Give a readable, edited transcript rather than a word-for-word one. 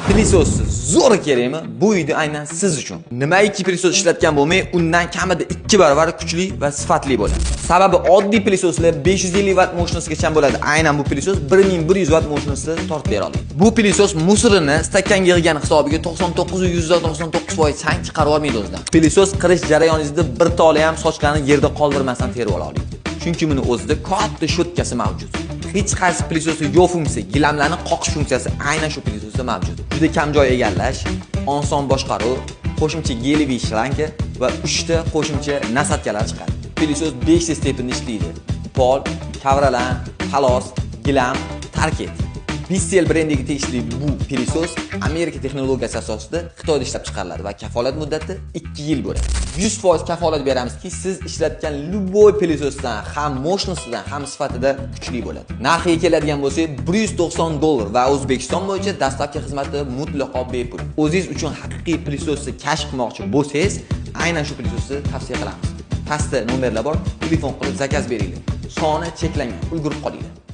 Pilisos zo'r kerakmi? Bu video aynan siz uchun. Nimaiki pilisos ishlatgan bo'lmay, undan kamida 2 barobar kuchli va sifatli bo'ladi. Sababi oddiy pilisoslar 550 watt moshinasigacha bo'ladi. Aynan bu pilisos 1100 watt moshinasida tortib bera oladi. Bu pilisos musirini stakanga yig'gan hisobiga 99% chang chiqarib olmaydi o'zidan. Pilisos qirish jarayoningizda bir tola ham sochlarni yerda qoldirmasdan terib ola oladi. Chunki buni o'zida katta shotkasi mavjud. Hech qaysi pilososda yo'q funksiya, gilamlarni qoqish funksiyasi aynan shu pilososda mavjud. Juda kam joy egallash, oson boshqaruv, qo'shimcha geliviy shlanka va 3 ta qo'shimcha nasatkalar chiqadi. Pilosos 5 ta stependa ishlaydi. Pol, kavralan, palos, gilam, tarket. Bissell brendiga tegishli bu pilosos Amerika texnologiyasi asosida Xitoyda ishlab chiqariladi va kafolat muddati 2 yil bo'ladi. 100% kafolat beramizki, siz ishlatgan любой pilososdan ham moshinasidan ham sifatida kuchli bo'ladi. Narxiga keladigan bo'lsak, $190 va O'zbekiston bo'yicha dastlabki xizmati mutlaqo bepul. O'zingiz uchun haqiqiy pilososni kashf qilmoqchi bo'lsangiz, aynan shu pilososni tavsiya qilamiz. Pastda nomerlar bor, telefon qilib zakaz beringlar. Soni cheklangan, ulgurib qolinglar.